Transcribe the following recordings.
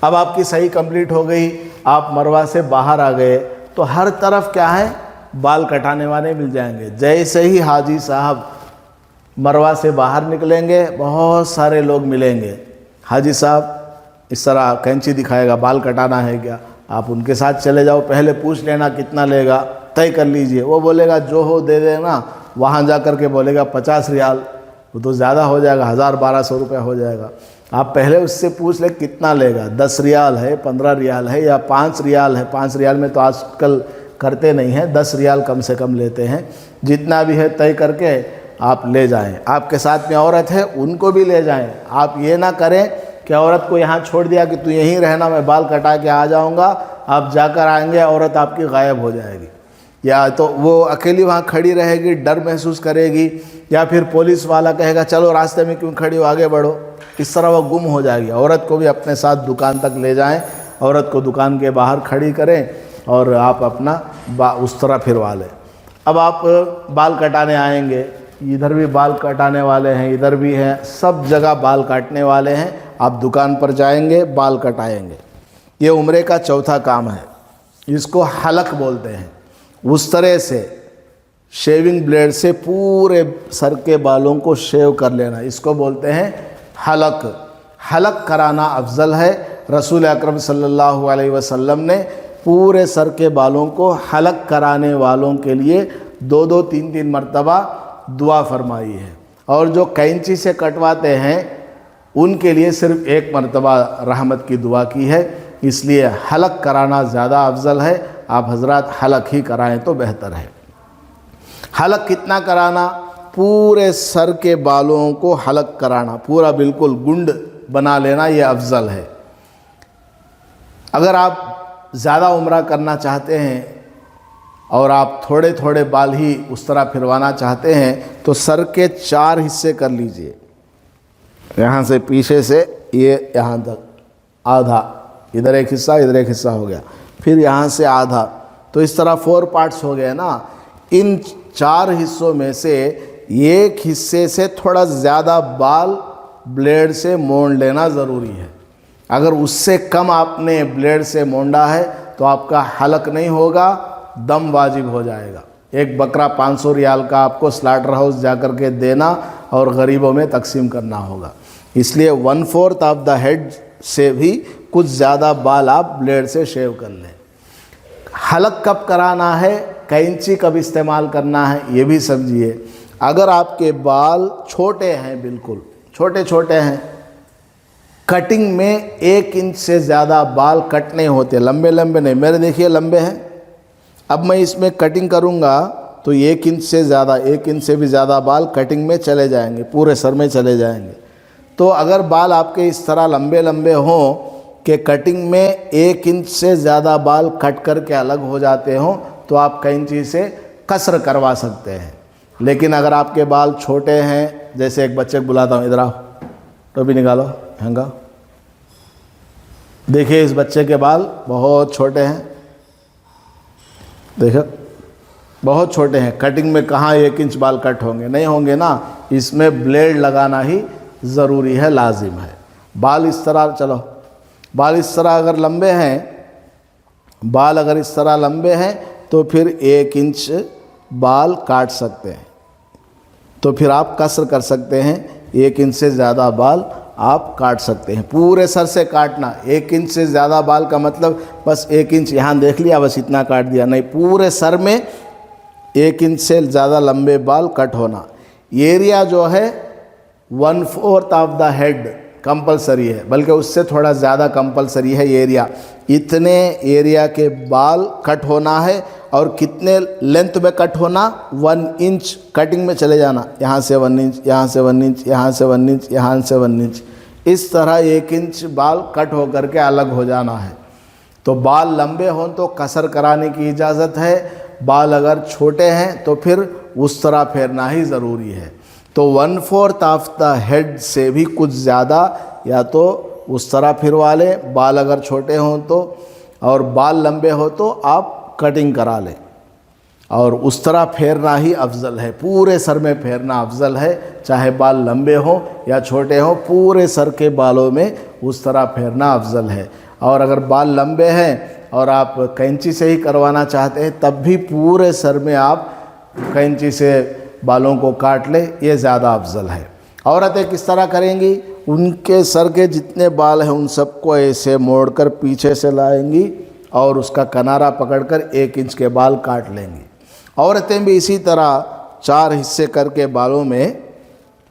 اب آپ کی صحیح کمپلیٹ ہو گئی، آپ مروا سے باہر آ گئے تو ہر طرف کیا ہے، بال کٹانے والے مل جائیں گے۔ جیسے ہی حاجی صاحب مروا سے باہر نکلیں گے بہت سارے لوگ ملیں گے، حاجی صاحب اس طرح کینچی دکھائے گا، بال کٹانا ہے کیا؟ آپ ان کے ساتھ چلے جاؤ، پہلے پوچھ لینا کتنا لے گا، طے کر لیجئے۔ وہ بولے گا جو ہو دے دینا، وہاں جا کر کے بولے گا 50 ریال، وہ تو زیادہ ہو جائے گا، 1200 روپے ہو جائے گا۔ آپ پہلے اس سے پوچھ لیں کتنا لے گا، 10 ریال ہے، 15 ریال ہے یا 5 ریال ہے۔ 5 ریال میں تو آج کل کرتے نہیں ہیں، 10 ریال کم سے کم لیتے ہیں۔ جتنا بھی ہے طے کر کے آپ لے جائیں۔ آپ کے ساتھ میں عورت ہے، ان کو بھی لے جائیں۔ آپ یہ نہ کریں کہ عورت کو یہاں چھوڑ دیا کہ تو یہیں رہنا، میں بال کٹا کے آ جاؤں گا، آپ جا کر آئیں گے عورت آپ کی غائب ہو جائے گی، یا تو وہ اکیلی وہاں کھڑی رہے گی، ڈر محسوس کرے گی، یا پھر پولیس والا کہے گا چلو راستے میں کیوں کھڑی ہو، آگے بڑھو، اس طرح وہ گم ہو جائے گی۔ عورت کو بھی اپنے ساتھ دکان تک لے جائیں، عورت کو دکان کے باہر کھڑی کریں اور آپ اپنا اس طرح پھروا لیں۔ اب آپ بال کٹانے آئیں گے، ادھر بھی بال کٹانے والے ہیں، ادھر بھی ہیں، سب جگہ بال کاٹنے والے ہیں۔ آپ دکان پر جائیں گے، بال کٹائیں گے۔ یہ عمرے کا چوتھا کام ہے، اس کو حلق بولتے ہیں۔ اس طرح سے شیونگ بلیڈ سے پورے سر کے بالوں کو شیو کر لینا، اس کو بولتے ہیں حلق۔ حلق کرانا افضل ہے۔ رسول اکرم صلی اللہ علیہ وسلم نے پورے سر کے بالوں کو حلق کرانے والوں کے لیے 2 3 مرتبہ دعا فرمائی ہے، اور جو کینچی سے کٹواتے ہیں ان کے لیے صرف 1 مرتبہ رحمت کی دعا کی ہے۔ اس لیے حلق کرانا زیادہ افضل ہے۔ آپ حضرات حلق ہی کرائیں تو بہتر ہے۔ حلق کتنا کرانا؟ پورے سر کے بالوں کو حلق کرانا، پورا بالکل گنڈ بنا لینا، یہ افضل ہے۔ اگر آپ زیادہ عمرہ کرنا چاہتے ہیں اور آپ تھوڑے تھوڑے بال ہی اس طرح پھروانا چاہتے ہیں تو سر کے 4 حصے کر لیجئے۔ یہاں سے پیچھے سے یہ یہاں تک آدھا، ادھر ایک حصہ، ادھر ایک حصہ ہو گیا، پھر یہاں سے آدھا، تو اس طرح 4 پارٹس ہو گئے نا۔ ان 4 حصوں میں سے ایک حصے سے تھوڑا زیادہ بال بلیڈ سے مونڈ لینا ضروری ہے۔ اگر اس سے کم آپ نے بلیڈ سے مونڈا ہے تو آپ کا حلق نہیں ہوگا، دم واجب ہو جائے گا۔ ایک بکرا 500 ریال کا آپ کو سلاٹر ہاؤس جا کر کے دینا اور غریبوں میں تقسیم کرنا ہوگا۔ اس لیے 1/4 آف دا ہیڈ سے بھی کچھ زیادہ بال آپ بلیڈ سے شیو کر لیں۔ حلق کب کرانا ہے، کینچی کب استعمال کرنا ہے، یہ بھی سمجھیے۔ اگر آپ کے بال چھوٹے ہیں، بالکل چھوٹے چھوٹے ہیں، کٹنگ میں 1 انچ سے زیادہ بال کٹ نہیں ہوتے، لمبے لمبے نہیں، میرے دیکھیے لمبے ہیں، اب میں اس میں کٹنگ کروں گا تو 1 انچ سے زیادہ، 1 انچ سے بھی زیادہ بال کٹنگ میں چلے جائیں گے، پورے سر میں چلے جائیں گے۔ تو اگر بال آپ کے اس طرح لمبے لمبے ہوں کہ کٹنگ میں 1 انچ سے زیادہ بال کٹ کر کے الگ ہو جاتے ہوں تو آپ کینچی سے قصر کروا سکتے ہیں۔ لیکن اگر آپ کے بال چھوٹے ہیں، جیسے ایک بچے کو بلاتا ہوں، ادھر آؤ، ٹوپی نکالو، ہنگا، دیکھیے اس بچے کے بال بہت چھوٹے ہیں، دیکھو بہت چھوٹے ہیں، کٹنگ میں کہاں 1 انچ بال کٹ ہوں گے، نہیں ہوں گے نا، اس میں بلیڈ لگانا ہی ضروری ہے، لازم ہے۔ بال اس طرح، چلو بال اس طرح اگر لمبے ہیں، بال اگر اس طرح لمبے ہیں تو پھر 1 انچ بال کاٹ سکتے ہیں، تو پھر آپ قصر کر سکتے ہیں، 1 انچ سے زیادہ بال آپ کاٹ سکتے ہیں۔ پورے سر سے کاٹنا، 1 انچ سے زیادہ بال کا مطلب بس 1 انچ یہاں دیکھ لیا بس اتنا کاٹ دیا، نہیں، پورے سر میں 1 انچ سے زیادہ لمبے بال کٹ ہونا۔ ایریا جو ہے 1/4 آف دا ہیڈ کمپلسری ہے، بلکہ اس سے تھوڑا زیادہ کمپلسری ہے ایریا۔ اتنے ایریا کے بال کٹ ہونا ہے، اور کتنے لینتھ میں کٹ ہونا، 1 انچ کٹنگ میں چلے جانا، یہاں سے 1 انچ، یہاں سے 1 انچ، یہاں سے 1 انچ، یہاں سے 1 انچ، اس طرح 1 انچ بال کٹ ہو کر کے الگ ہو جانا ہے۔ تو بال لمبے ہوں تو قصر کرانے کی اجازت ہے، بال اگر چھوٹے ہیں تو پھر اس طرح پھیرنا ہی ضروری ہے۔ تو 1/4 آف دا ہیڈ سے بھی کچھ زیادہ یا تو اس طرح پھروا لیں، بال اگر چھوٹے ہوں تو، اور بال لمبے ہو تو آپ کٹنگ کرا لیں، اور اس طرح پھیرنا ہی افضل ہے، پورے سر میں پھیرنا افضل ہے، چاہے بال لمبے ہوں یا چھوٹے ہوں، پورے سر کے بالوں میں اس طرح پھیرنا افضل ہے۔ اور اگر بال لمبے ہیں اور آپ کینچی سے ہی کروانا چاہتے ہیں تب بھی پورے سر میں آپ کینچی سے بالوں کو کاٹ لیں، یہ زیادہ افضل ہے۔ عورتیں کس طرح کریں گی؟ ان کے سر کے جتنے بال ہیں ان سب کو ایسے موڑ کر پیچھے سے لائیں گی اور اس کا کنارہ پکڑ کر 1 انچ کے بال کاٹ لیں گی۔ عورتیں بھی اسی طرح 4 حصے کر کے بالوں میں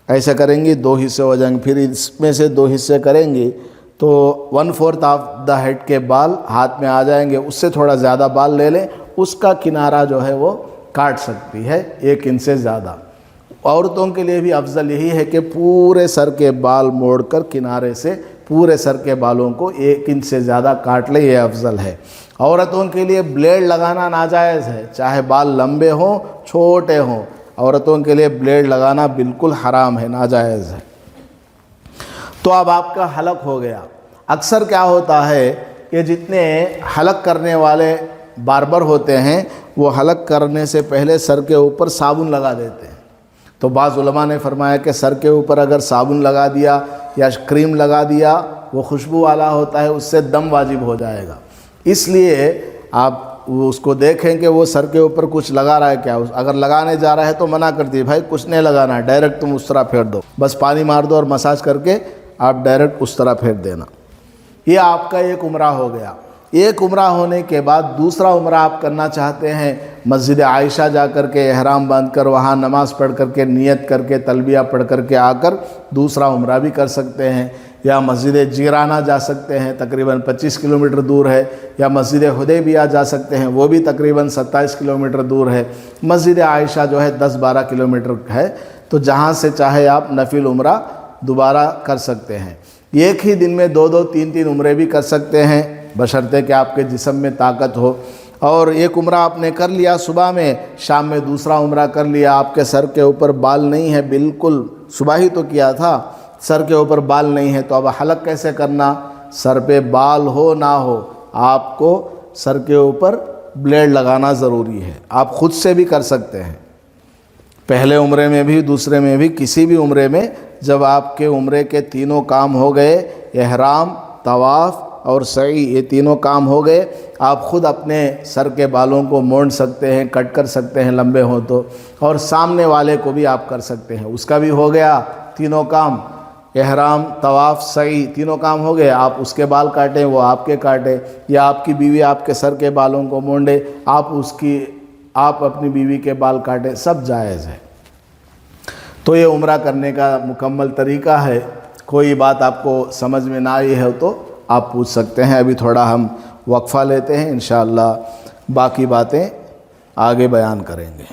ایسے کریں گی، 2 حصے ہو جائیں گے، پھر اس میں سے 2 حصے کریں گی تو 1/4 آف دا ہیڈ کے بال ہاتھ میں آ جائیں گے۔ اس سے تھوڑا زیادہ بال لے لیں، اس کا کنارہ جو ہے وہ کاٹ سکتی ہے 1 انچ سے زیادہ۔ عورتوں کے لیے بھی افضل یہی ہے کہ پورے سر کے بال موڑ کر کنارے سے پورے سر کے بالوں کو 1 انچ سے زیادہ کاٹ لیں، یہ افضل ہے۔ عورتوں کے لیے بلیڈ لگانا ناجائز ہے، چاہے بال لمبے ہوں چھوٹے ہوں، عورتوں کے لیے بلیڈ لگانا بالکل حرام ہے، ناجائز ہے۔ تو اب آپ کا حلق ہو گیا۔ اکثر کیا ہوتا ہے کہ جتنے حلق کرنے والے باربر ہوتے ہیں وہ حلق کرنے سے پہلے سر کے اوپر صابن لگا دیتے ہیں۔ تو بعض علماء نے فرمایا کہ سر کے اوپر اگر صابن لگا دیا یا کریم لگا دیا وہ خوشبو والا ہوتا ہے، اس سے دم واجب ہو جائے گا۔ اس لیے آپ اس کو دیکھیں کہ وہ سر کے اوپر کچھ لگا رہا ہے کیا، اگر لگانے جا رہا ہے تو منع کر دیے، بھائی کچھ نہیں لگانا ہے، ڈائریکٹ تم اس طرح پھیر دو، بس پانی مار دو اور مساج کر کے آپ ڈائریکٹ اس طرح پھیر دینا۔ یہ آپ کا ایک عمرہ ہو گیا۔ ایک عمرہ ہونے کے بعد دوسرا عمرہ آپ کرنا چاہتے ہیں، مسجد عائشہ جا کر کے احرام باندھ کر وہاں نماز پڑھ کر کے نیت کر کے تلبیہ پڑھ کر کے آ کر دوسرا عمرہ بھی کر سکتے ہیں، یا مسجد جیرانہ جا سکتے ہیں، تقریباً 25 کلومیٹر دور ہے، یا مسجد حدیبیہ جا سکتے ہیں، وہ بھی تقریباً 27 کلومیٹر دور ہے، مسجد عائشہ جو ہے 10-12 کلومیٹر ہے۔ تو جہاں سے چاہے آپ نفل عمرہ دوبارہ کر سکتے ہیں۔ ایک ہی دن میں 2-2 3-3 عمرے بھی کر سکتے ہیں، بشرطے کہ آپ کے جسم میں طاقت ہو۔ اور ایک عمرہ آپ نے کر لیا صبح میں، شام میں دوسرا عمرہ کر لیا، آپ کے سر کے اوپر بال نہیں ہے، بالکل صبح ہی تو کیا تھا، سر کے اوپر بال نہیں ہے، تو اب حلق کیسے کرنا؟ سر پہ بال ہو نہ ہو آپ کو سر کے اوپر بلیڈ لگانا ضروری ہے۔ آپ خود سے بھی کر سکتے ہیں، پہلے عمرے میں بھی دوسرے میں بھی، کسی بھی عمرے میں جب آپ کے عمرے کے تینوں کام ہو گئے، احرام، طواف اور سعی، یہ تینوں کام ہو گئے، آپ خود اپنے سر کے بالوں کو موڑ سکتے ہیں، کٹ کر سکتے ہیں لمبے ہوں تو، اور سامنے والے کو بھی آپ کر سکتے ہیں، اس کا بھی ہو گیا تینوں کام، احرام، طواف، سعی، تینوں کام ہو گئے۔ آپ اس کے بال کاٹیں، وہ آپ کے کاٹیں، یا آپ کی بیوی آپ کے سر کے بالوں کو مونڈے، آپ اپنی بیوی کے بال کاٹیں، سب جائز ہے۔ تو یہ عمرہ کرنے کا مکمل طریقہ ہے۔ کوئی بات آپ کو سمجھ میں نہ آئی ہے تو آپ پوچھ سکتے ہیں۔ ابھی تھوڑا ہم وقفہ لیتے ہیں، انشاءاللہ باقی باتیں آگے بیان کریں گے۔